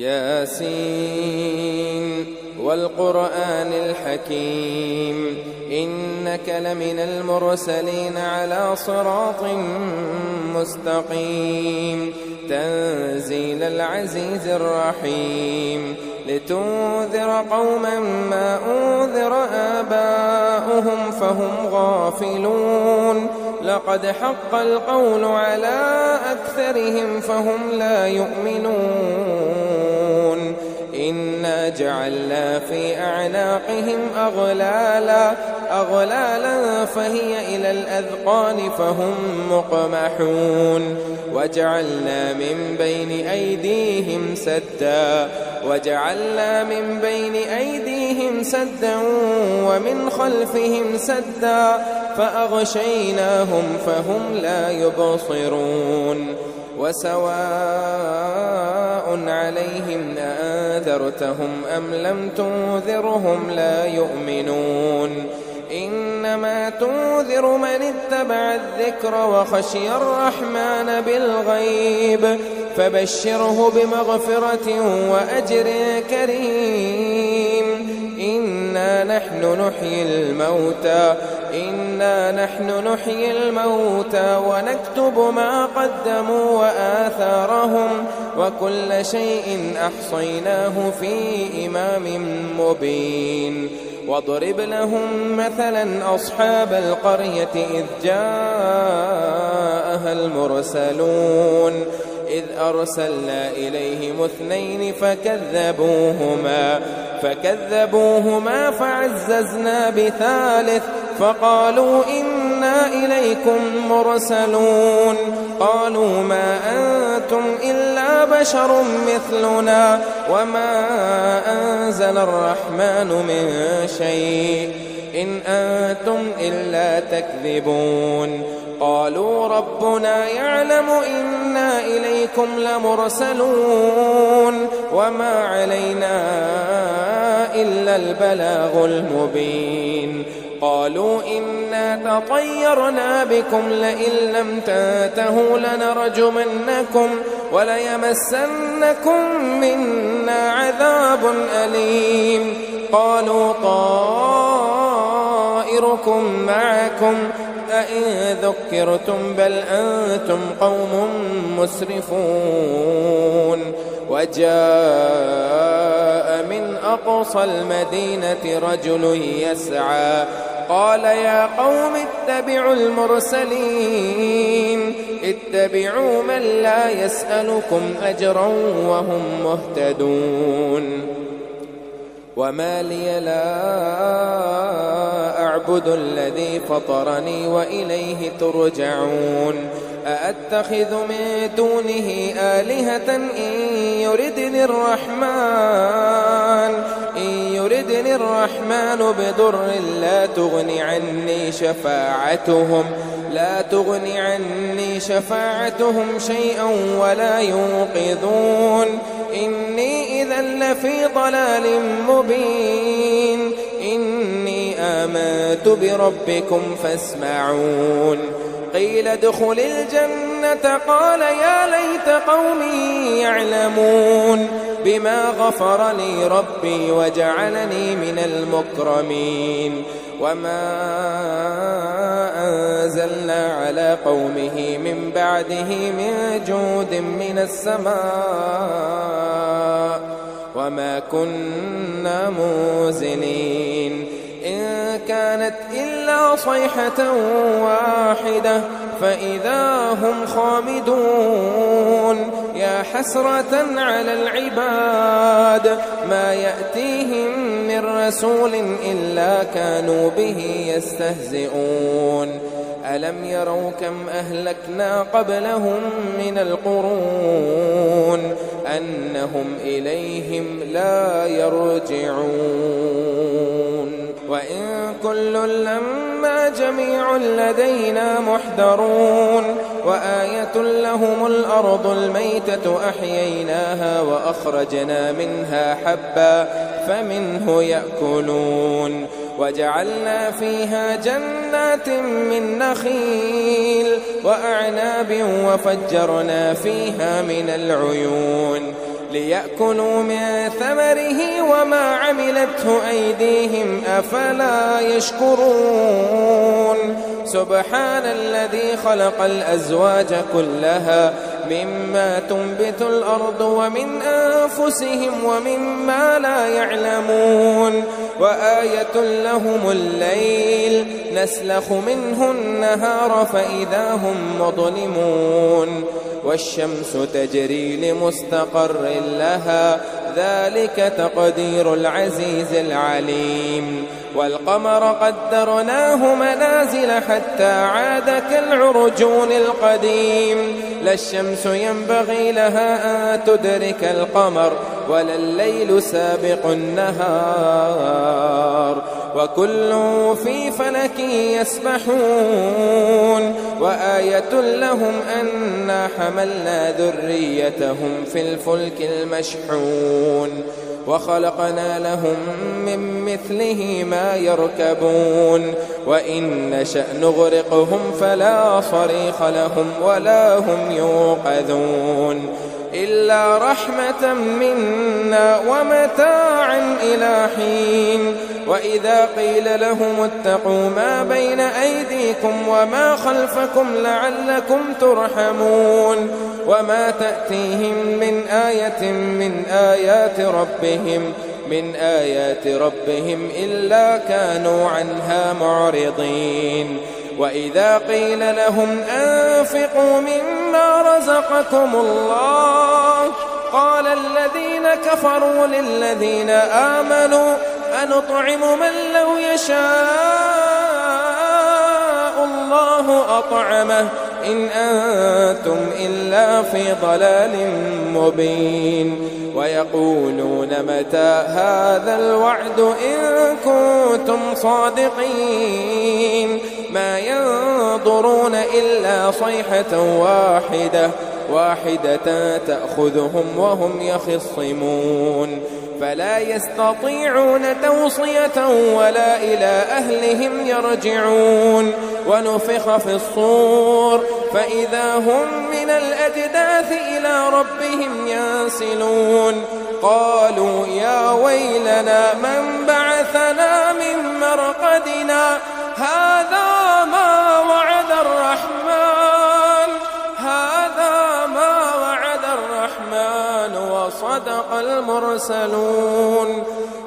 ياسين والقرآن الحكيم إنك لمن المرسلين على صراط مستقيم تنزيل العزيز الرحيم لتنذر قوما ما أنذر آباؤهم فهم غافلون لقد حق القول على أكثرهم فهم لا يؤمنون إنا جعلنا في أعناقهم أغلالا فهي إلى الأذقان فهم مقمحون وجعلنا من بين أيديهم سدا ومن خلفهم سدا فأغشيناهم فهم لا يبصرون وسواء عليهم أأنذرتهم أم لم تنذرهم لا يؤمنون إنما تنذر من اتبع الذكر وخشي الرحمن بالغيب فبشره بمغفرة وأجر كريم إنا نحن نحيي الموتى ونكتب ما قدموا وآثارهم وكل شيء أحصيناه في إمام مبين واضرب لهم مثلا أصحاب القرية إذ جاءها المرسلون إذ أرسلنا إليهم 2 فكذبوهما فعززنا ب3 فقالوا إنا إليكم مرسلون قالوا ما أنتم إلا بشر مثلنا وما أنزل الرحمن من شيء إن أنتم إلا تكذبون قالوا ربنا يعلم إنا إليكم لمرسلون وما علينا إلا البلاغ المبين قالوا إنا تطيرنا بكم لئن لم تنتهوا لنرجمنكم وليمسنكم منا عذاب أليم قالوا طائركم معكم أئن ذكرتم بل أنتم قوم مسرفون وجاء من أقصى المدينة رجل يسعى قال يا قوم اتبعوا المرسلين اتبعوا من لا يسألكم أجرا وهم مهتدون وما لي لا أعبد الذي فطرني وإليه ترجعون أأتخذ من دونه آلهة إن يردني الرحمن بضر لا تغني عني شفاعتهم شيئا ولا ينقذون إني إذا لفي ضلال مبين إني آمنت بربكم فاسمعون قيل ادخل الجنة قال يا ليت قومي يعلمون بما غفر لي ربي وجعلني من المكرمين وما أنزلنا على قومه من بعده من جود من السماء وما كنا منزلين إن كانت إلا صيحة واحدة فإذا هم خامدون يا حسرة على العباد ما يأتيهم من رسول إلا كانوا به يستهزئون ألم يروا كم أهلكنا قبلهم من القرون أنهم إليهم لا يرجعون وإن كل لما جميع لدينا محضرون وآية لهم الأرض الميتة أحييناها وأخرجنا منها حبا فمنه يأكلون وجعلنا فيها جنات من نخيل وأعناب وفجرنا فيها من العيون ليأكلوا من ثمره وما عملته أيديهم أفلا يشكرون سبحان الذي خلق الأزواج كلها مما تنبت الأرض ومن أنفسهم ومما لا يعلمون وآية لهم الليل نسلخ منه النهار فإذا هم مظلمون والشمس تجري لمستقر لها ذلك تقدير العزيز العليم والقمر قدرناه منازل حتى عاد كالعرجون القديم لا الشمس ينبغي لها أن تدرك القمر ولا الليل سابق النهار وكل في فلك يسبحون وآية لهم أنا حملنا ذريتهم في الفلك المشحون وخلقنا لهم من مثله ما يركبون وإن نشأ نغرقهم فلا صريخ لهم ولا هم يوقظون إلا رحمة منا ومتاعا إلى حين وإذا قيل لهم اتقوا ما بين أيديكم وما خلفكم لعلكم ترحمون وما تأتيهم من آية من آيات ربهم إلا كانوا عنها معرضين وإذا قيل لهم أنفقوا مما رزقكم الله قال الذين كفروا للذين آمنوا أنطعم من لو يشاء الله أطعمه إن أنتم إلا في ضلال مبين ويقولون متى هذا الوعد إن كنتم صادقين ما ينظرون إلا صيحة واحدة تأخذهم وهم يخصمون فلا يستطيعون توصية ولا إلى أهلهم يرجعون ونفخ في الصور فإذا هم من الأجداث إلى ربهم ينسلون قالوا يا ويلنا من بعثنا من مرقدنا هذا ما وعد الرحمن وصدق المرسلون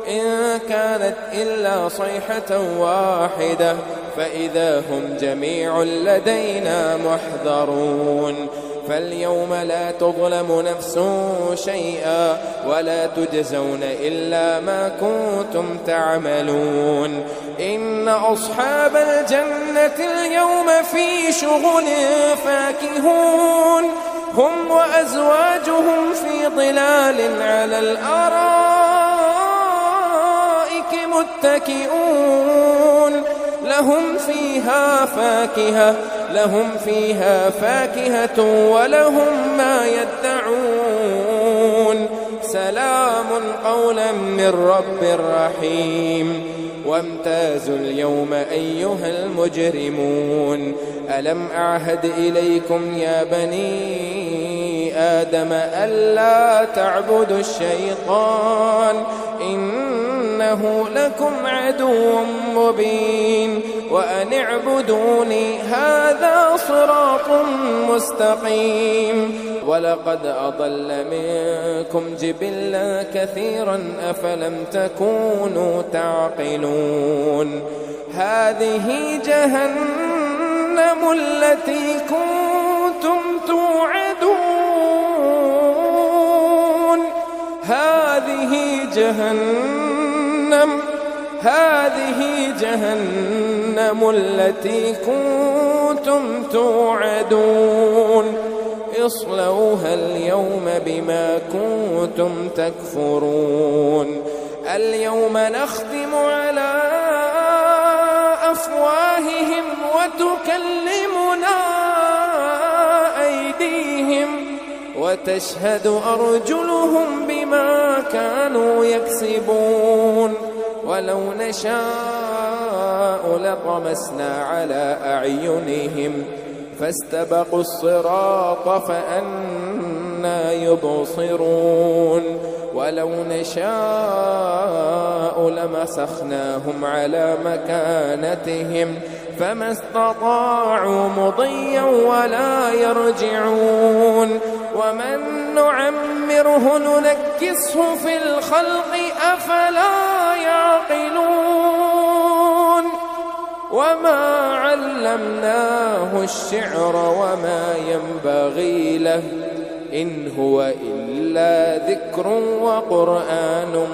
إن كانت إلا صيحة واحدة فإذا هم جميع لدينا محضرون فاليوم لا تظلم نفس شيئا ولا تجزون إلا ما كنتم تعملون إن أصحاب الجنة اليوم في شغل فاكهون هم وأزواجهم في ظلال على الأرائك متكئون لهم فيها فاكهة ولهم ما يدعون سلام قولا من رب رحيم وامتازوا اليوم أيها المجرمون ألم أعهد إليكم يا بني آدم ألا تعبدوا الشيطان إنه لكم عدو مبين وأن اعبدوني هذا صراط مستقيم ولقد أضل منكم جبلا كثيرا أفلم تكونوا تعقلون هذه جهنم التي كنتم توعدون هذه جهنم التي كنتم توعدون اصلوها اليوم بما كنتم تكفرون اليوم نختم على أفواههم وتكلمنا أيديهم وتشهد أرجلهم بما كانوا يكسبون ولو نشاء لطمسنا على أعينهم فاستبقوا الصراط فأنى عنا يبصرون ولو نشاء لمسخناهم على مكانتهم فما استطاعوا مضيا ولا يرجعون ومن نعمره ننكسه في الخلق أفلا يعقلون وما علمناه الشعر وما ينبغي له إن هو إلا ذكر وقرآن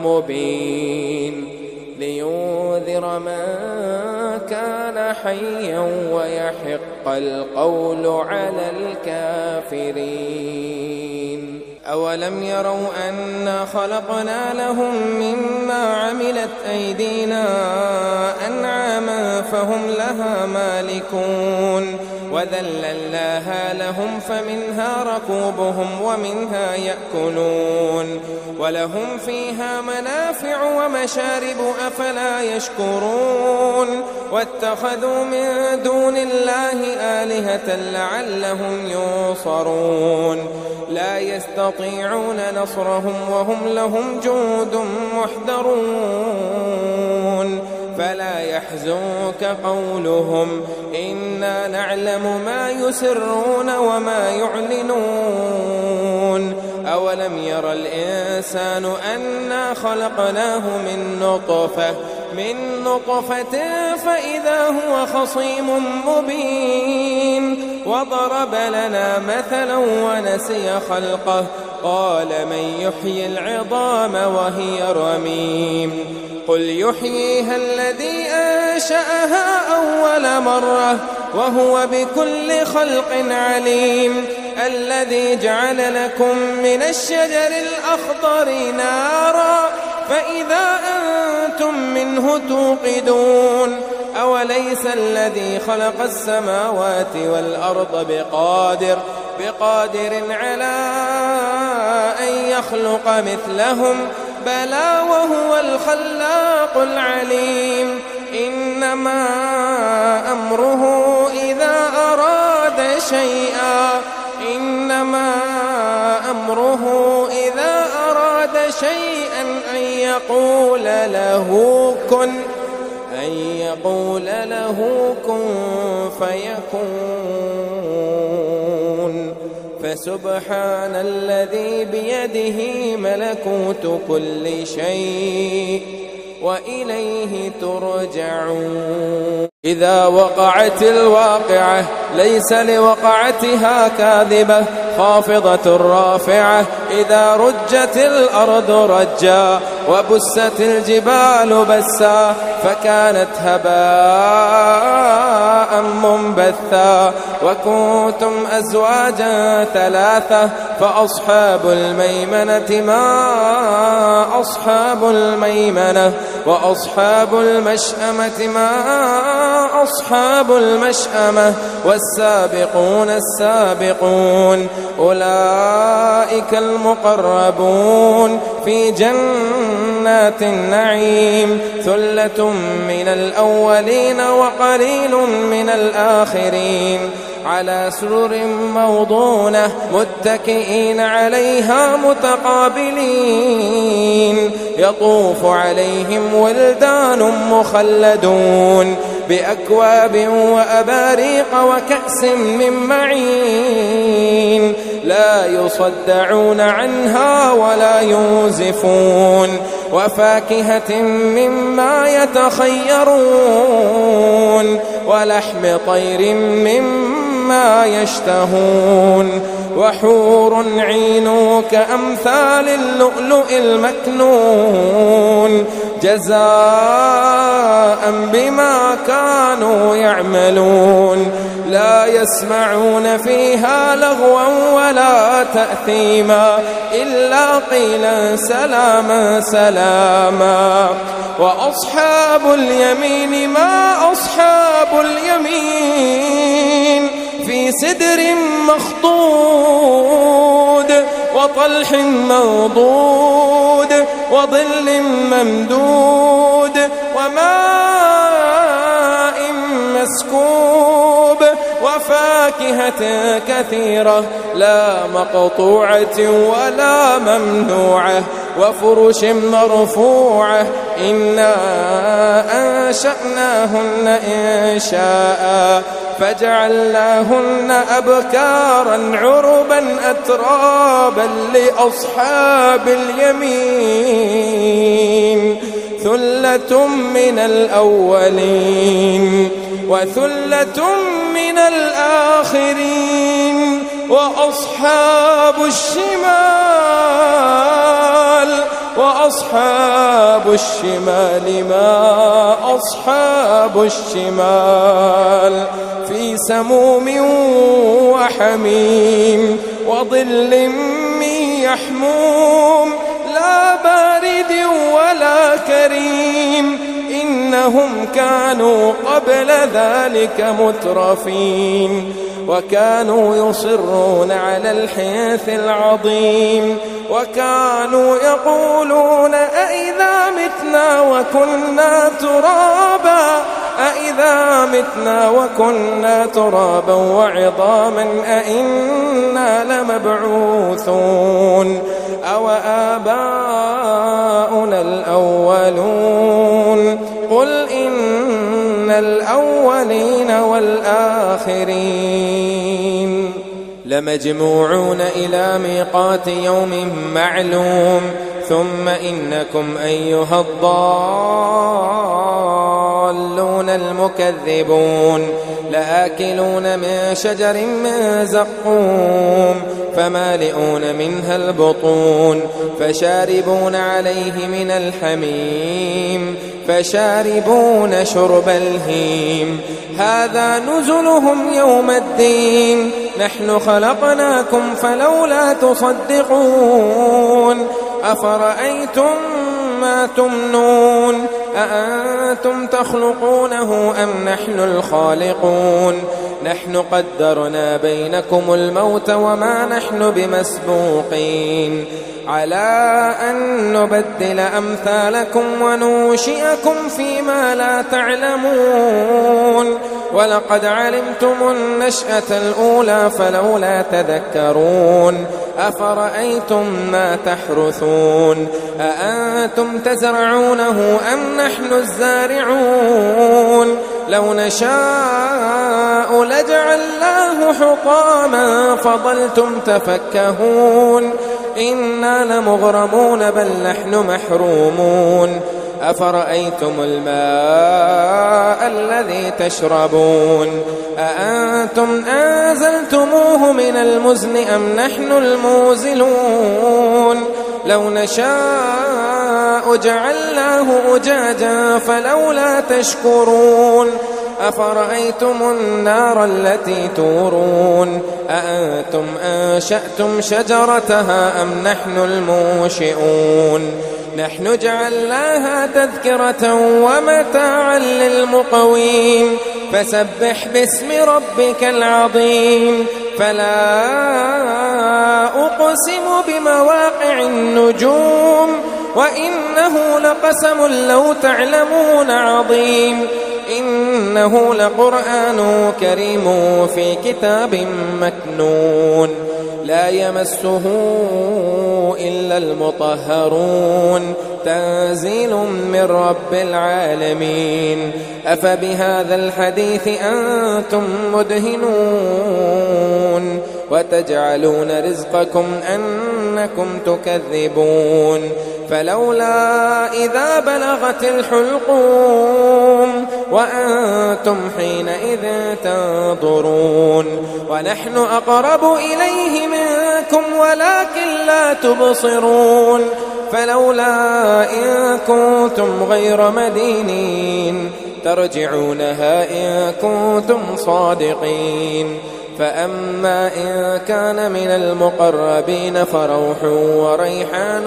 مبين لينذر من كان حيا ويحق القول على الكافرين أولم يروا أنا خلقنا لهم مما عملت أيدينا أنعاما فهم لها مالكون وذللناها لهم فمنها ركوبهم ومنها يأكلون ولهم فيها منافع ومشارب أفلا يشكرون واتخذوا من دون الله آلهة لعلهم ينصرون لا يستطيعون نصرهم وهم لهم جند محضرون فلا يحزنك قولهم إنا نعلم ما يسرون وما يعلنون أولم ير الإنسان أنا خلقناه من نطفة فإذا هو خصيم مبين وضرب لنا مثلا ونسي خلقه قال من يحيي العظام وهي رميم قل يحييها الذي أنشأها أول مرة وهو بكل خلق عليم الذي جعل لكم من الشجر الأخضر نارا فإذا أنتم منه توقدون أوليس الذي خلق السماوات والأرض بقادر على أن يخلق مثلهم بلى وهو الخلاق العليم إنما أمره إذا أراد شيئا أن يقول له كن فيكون فسبحان الذي بيده ملكوت كل شيء وإليه ترجعون إذا وقعت الواقعة ليس لوقعتها كاذبة خافضة رافعة إذا رجت الأرض رجا وبست الجبال بسا فكانت هباء منبثا وكنتم أزواجا ثلاثة فأصحاب الميمنة ما أصحاب الميمنة وأصحاب المشأمة ما أصحاب المشأمة والسابقون السابقون أولئك المقربون في جنات النعيم ثلة من الأولين وقليل من الآخرين على سرر موضونة متكئين عليها متقابلين يطوف عليهم ولدان مخلدون بأكواب وأباريق وكأس من معين لا يصدعون عنها ولا ينزفون وفاكهة مما يتخيرون ولحم طير مما يشتهون وحور عين كأمثال اللؤلؤ المكنون جزاء بما كانوا يعملون لا يسمعون فيها لغوا ولا تأثيما إلا قيلا سلاما سلاما وأصحاب اليمين ما أصحاب اليمين في سدر مخضود وطلح منضود وظل ممدود وماء مسكوب وفاكهة كثيرة لا مقطوعة ولا ممنوعة وفرش مرفوعة إنا أنشأناهن إنشاء فجعلناهن أبكارا عربا أترابا لأصحاب اليمين ثلة من الأولين وثلة من الآخرين وأصحاب الشمال ما أصحاب الشمال في سموم وحميم وظل من يحموم لا بارد ولا كريم إنهم كانوا قبل ذلك مترفين وكانوا يصرون على الحنث العظيم وكانوا يقولون أئذا متنا وكنا ترابا وعظاما أئنا لمبعوثون أو آباؤنا الأولون قل إن الأولين والآخرين لمجموعون إلى ميقات يوم معلوم ثم إنكم أيها الضالون المكذبون لآكلون من شجر من زقوم فمالئون منها البطون فشاربون عليه من الحميم فشاربون شرب الهيم هذا نزلهم يوم الدين نحن خلقناكم فلولا تصدقون أفرأيتم ما تمنون أأنتم تخلقونه أم نحن الخالقون نحن قدرنا بينكم الموت وما نحن بمسبوقين على أن نبدل أمثالكم وننشئكم فيما لا تعلمون ولقد علمتم النشأة الأولى فلولا تذكرون أفرأيتم ما تحرثون أأنتم تزرعونه أم نحن الزارعون لو نشاء لجعلناه حطاما فظلتم تفكهون إنا لمغرمون بل نحن محرومون أفرأيتم الماء الذي تشربون أأنتم أنزلتموه من المزن أم نحن الموزلون لو نشاء جعلناه أجاجا فلولا تشكرون أفرأيتم النار التي تورون أأنتم أنشأتم شجرتها أم نحن المنشئون نحن جعلناها تذكرة ومتاعا للمقوين فسبح باسم ربك العظيم فلا أقسم بمواقع النجوم وإنه لقسم لو تعلمون عظيم إنه لقرآن كريم في كتاب مكنون لا يمسه إلا المطهرون تنزيل من رب العالمين أفبهذا الحديث أنتم مدهنون وتجعلون رزقكم أنكم تكذبون فلولا إذا بلغت الحلقوم وأنتم حينئذ تنظرون ونحن أقرب إليه منكم ولكن لا تبصرون فلولا إن كنتم غير مدينين ترجعونها إن كنتم صادقين فأما إن كان من المقربين فروح وريحان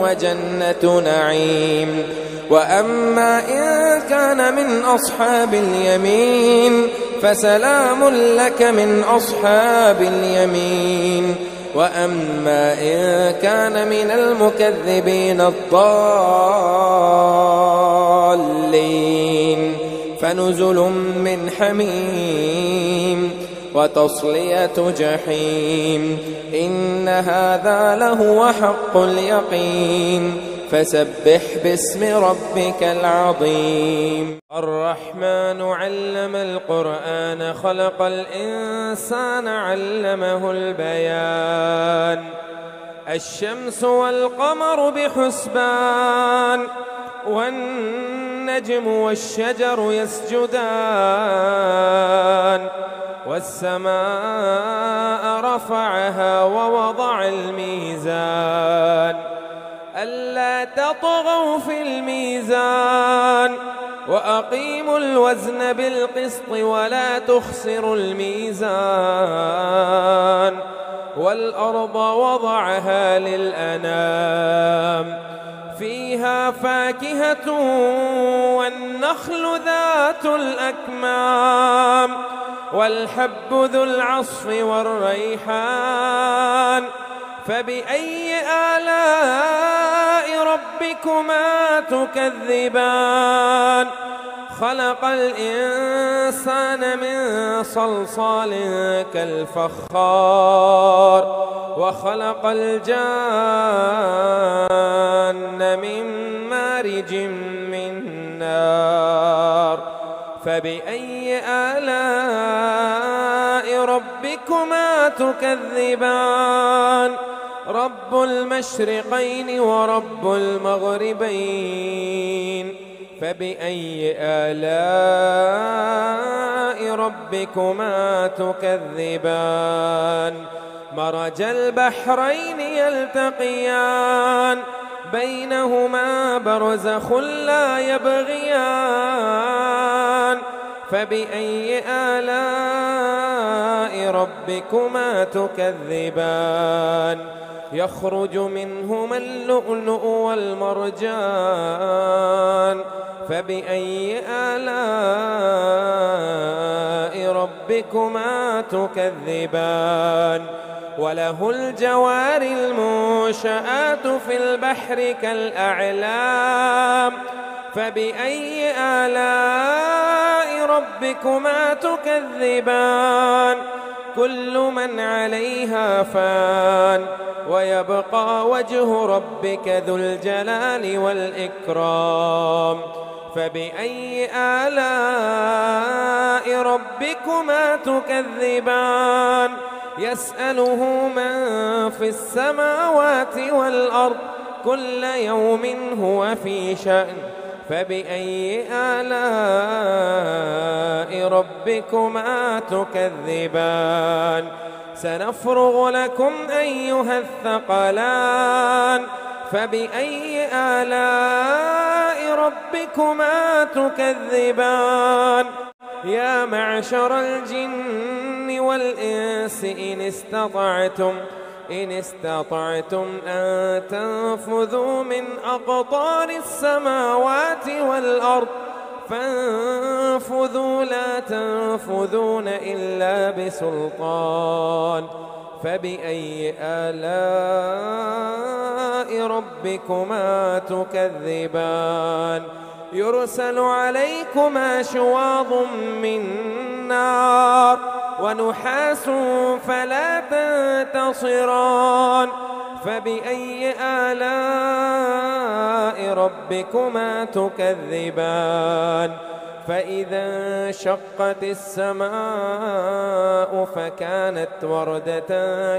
وجنة نعيم وأما إن كان من أصحاب اليمين فسلام لك من أصحاب اليمين وأما إن كان من المكذبين الضالين فنزل من حميم وتصلية جحيم إن هذا لهو حق اليقين فسبح باسم ربك العظيم. الرحمن علم القرآن خلق الإنسان علمه البيان الشمس والقمر بحسبان والنجم والشجر يسجدان والسماء رفعها ووضع الميزان ألا تطغوا في الميزان وأقيموا الوزن بالقسط ولا تخسروا الميزان والأرض وضعها للأنام فيها فاكهة والنخل ذات الأكمام والحب ذو العصف والريحان فبأي آلاء ربكما تكذبان خلق الإنسان من صلصال كالفخار وخلق الجان من مارج من نار فبأي آلاء ربكما تكذبان رب المشرقين ورب المغربين فبأي آلاء ربكما تكذبان مرج البحرين يلتقيان بينهما برزخ لا يبغيان فبأي آلاء ربكما تكذبان يخرج منهما اللؤلؤ والمرجان فبأي آلاء ربكما تكذبان وله الجوار المنشآت في البحر كالأعلام فبأي آلاء ربكما تكذبان كل من عليها فان ويبقى وجه ربك ذو الجلال والإكرام فبأي آلاء ربكما تكذبان يسأله من في السماوات والأرض كل يوم هو في شأن فبأي آلاء ربكما تكذبان سنفرغ لكم أيها الثقلان فبأي آلاء ربكما تكذبان يا معشر الجن والإنس إن استطعتم أن تنفذوا من أقطار السماوات والأرض فانفذوا لا تنفذون إلا بسلطان فبأي آلاء ربكما تكذبان يرسل عليكما شواظ من نار ونحاس فلا تنتصران فبأي آلاء ربكما تكذبان فإذا انشقت السماء فكانت وردة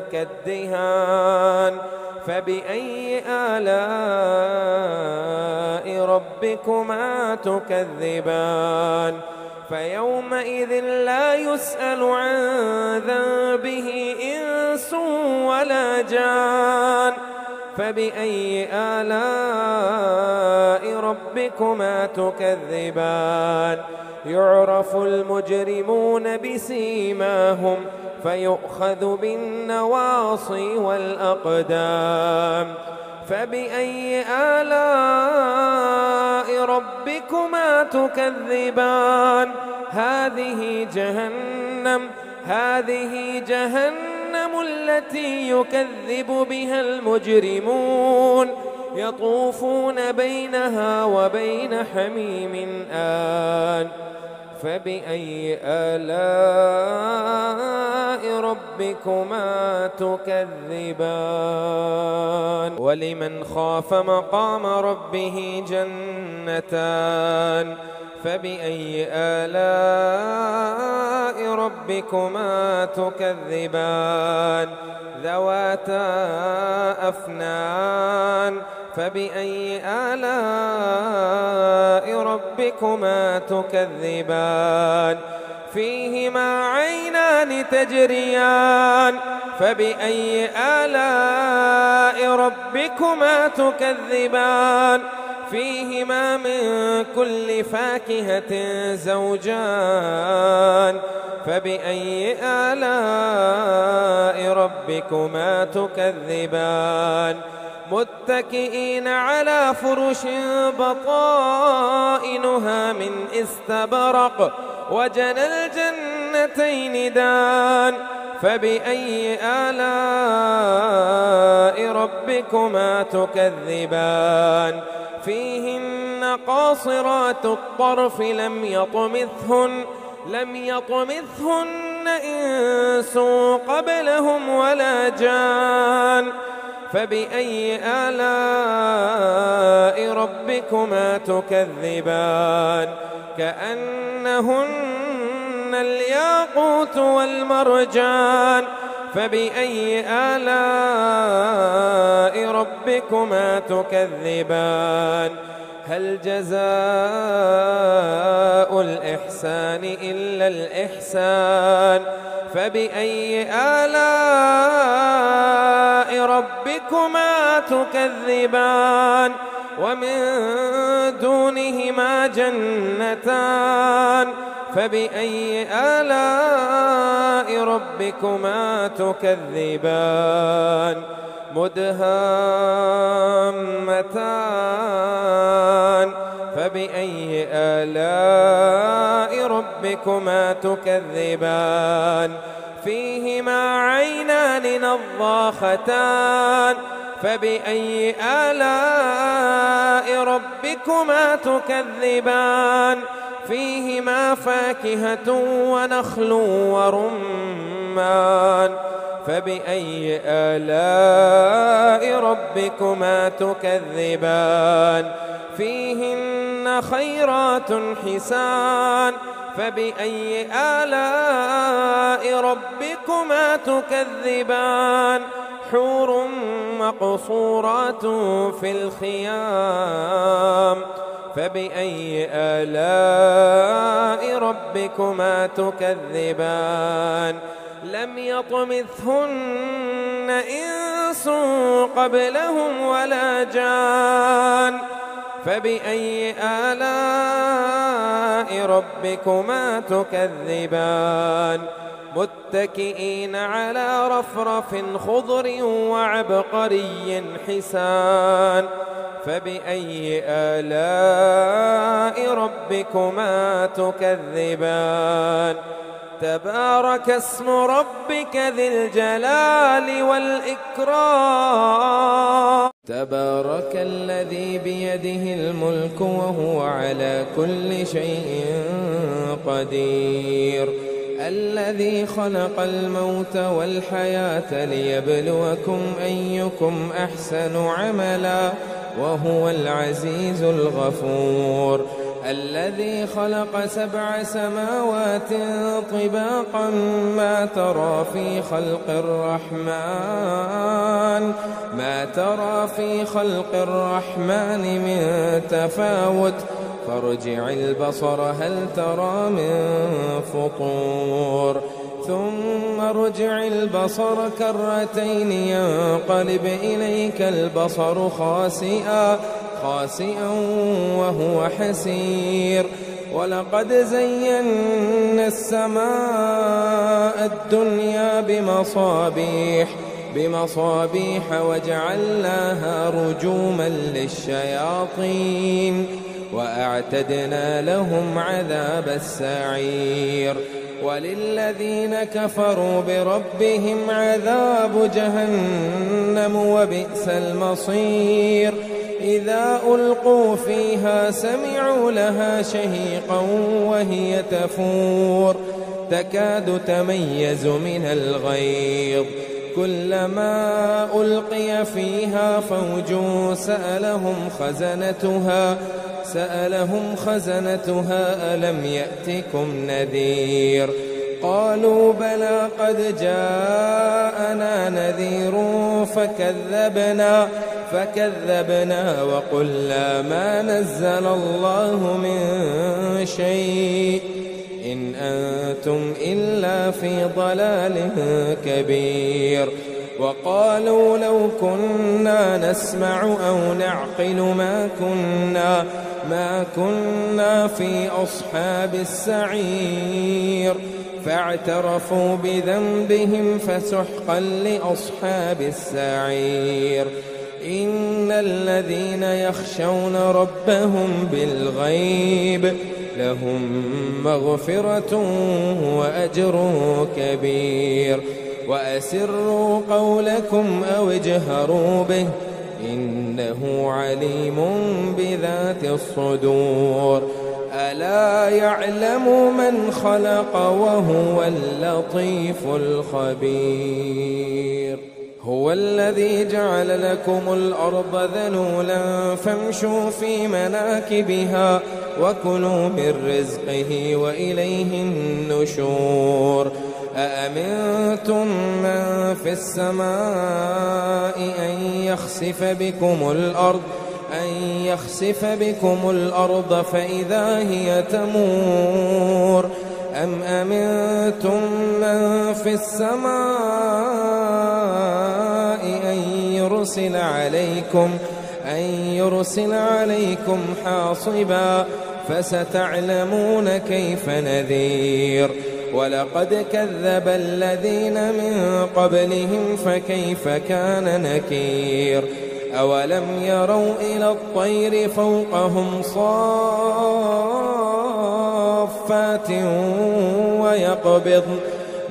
كالدهان فبأي آلاء ربكما تكذبان فيومئذ لا يسأل عن ذنبه إنس ولا جان فبأي آلاء ربكما تكذبان يعرف المجرمون بسيماهم فيؤخذ بالنواصي والأقدام فبأي آلاء ربكما تكذبان هذه جهنم التي يكذب بها المجرمون يطوفون بينها وبين حميم آن فبأي آلاء ربكما تكذبان ولمن خاف مقام ربه جنتان فبأي آلاء ربكما تكذبان ذواتا أفنان فبأي آلاء ربكما تكذبان فيهما عينان تجريان فبأي آلاء ربكما تكذبان فيهما من كل فاكهة زوجان فبأي آلاء ربكما تكذبان متكئين على فرش بطائنها من استبرق وجنى الجنتين دان فبأي آلاء ربكما تكذبان فيهن قاصرات الطرف لم يطمثهن إنس قبلهم ولا جان فبأي آلاء ربكما تكذبان كأنهن الياقوت والمرجان فبأي آلاء ربكما تكذبان هل جزاء الإحسان إلا الإحسان فبأي آلاء ربكما تكذبان ومن دونهما جنتان فبأي آلاء ربكما تكذبان مدهامتان فبأي آلاء ربكما تكذبان فيهما عينان نضاختان فبأي آلاء ربكما تكذبان فيهما فاكهة ونخل ورمان فبأي آلاء ربكما تكذبان فيهن خيرات حسان فبأي آلاء ربكما تكذبان حور مقصورات في الخيام فبأي آلاء ربكما تكذبان لم يطمثهن إنس قبلهم ولا جان فبأي آلاء ربكما تكذبان متكئين على رفرف خضر وعبقري حسان فبأي آلاء ربكما تكذبان تبارك اسم ربك ذي الجلال والإكرام تبارك الذي بيده الملك وهو على كل شيء قدير الذي خلق الموت والحياة ليبلوكم أيكم أحسن عملا وهو العزيز الغفور الذي خلق 7 سماوات طباقا ما ترى في خلق الرحمن من تفاوت فارجع البصر هل ترى من فطور ثم ارجع البصر كرتين ينقلب إليك البصر خاسئا وهو حسير ولقد زينا السماء الدنيا بمصابيح وجعلناها رجوما للشياطين وأعتدنا لهم عذاب السعير وللذين كفروا بربهم عذاب جهنم وبئس المصير إذا ألقوا فيها سمعوا لها شهيقا وهي تفور تكاد تميز من الغيظ كلما ألقي فيها فوج سألهم خزنتها ألم يأتكم نذير قالوا بلى قد جاءنا نذير فكذبنا وقلنا ما نزل الله من شيء إن أنتم إلا في ضلال كبير وقالوا لو كنا نسمع أو نعقل ما كنا في أصحاب السعير فاعترفوا بذنبهم فسحقا لأصحاب السعير إن الذين يخشون ربهم بالغيب لهم مغفرة وأجر كبير وأسروا قولكم أو اجهروا به إنه عليم بذات الصدور ألا يعلم من خلق وهو اللطيف الخبير هو الذي جعل لكم الأرض ذلولا فامشوا في مناكبها وكلوا من رزقه وإليه النشور أأمنتم من في السماء أن يخسف بكم الأرض فإذا هي تمور أم أمنتم من في السماء أن يرسل عليكم حاصبا فستعلمون كيف نذير ولقد كذب الذين من قبلهم فكيف كان نكير أولم يروا إلى الطير فوقهم صافات ويقبضن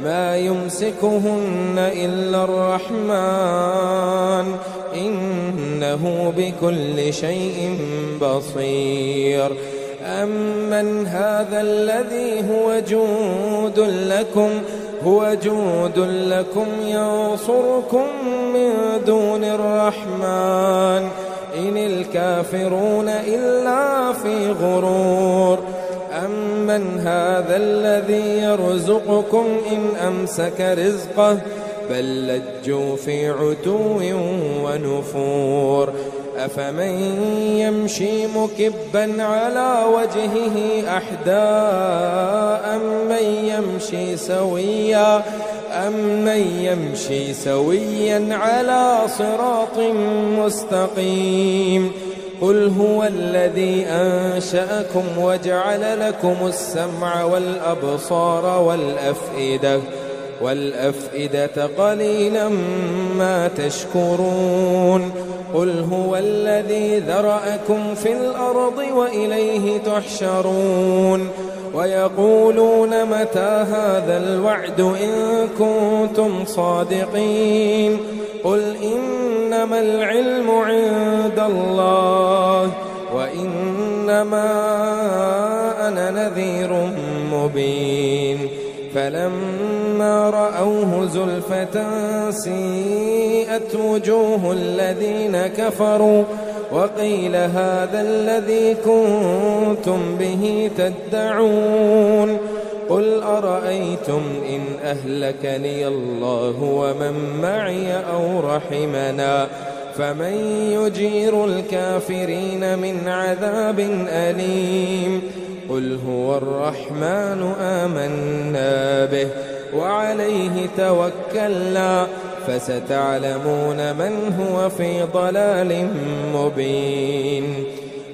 ما يمسكهن إلا الرحمن إنه بكل شيء بصير أمن هذا الذي هو جود لكم ينصركم من دون الرحمن إن الكافرون إلا في غرور أمن هذا الذي يرزقكم إن أمسك رزقه بل لجوا في عتو ونفور أفمن يمشي مكبا على وجهه أحدى أمن يمشي سويا على صراط مستقيم قل هو الذي أنشأكم وجعل لكم السمع والأبصار والأفئدة قليلا ما تشكرون قل هو الذي ذرأكم في الأرض وإليه تحشرون ويقولون متى هذا الوعد إن كنتم صادقين قل إنما العلم عند الله وإنما أنا نذير مبين فلما رأوه زلفة سيئت وجوه الذين كفروا وقيل هذا الذي كنتم به تدعون قل أرأيتم إن أهلكني الله ومن معي أو رحمنا فمن يجير الكافرين من عذاب أليم قل هو الرحمن آمنا به وعليه توكلنا فستعلمون من هو في ضلال مبين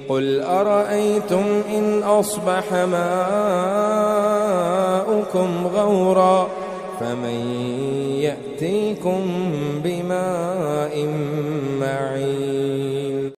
قل أرأيتم إن أصبح ماؤكم غورا فمن يأتيكم بماء معين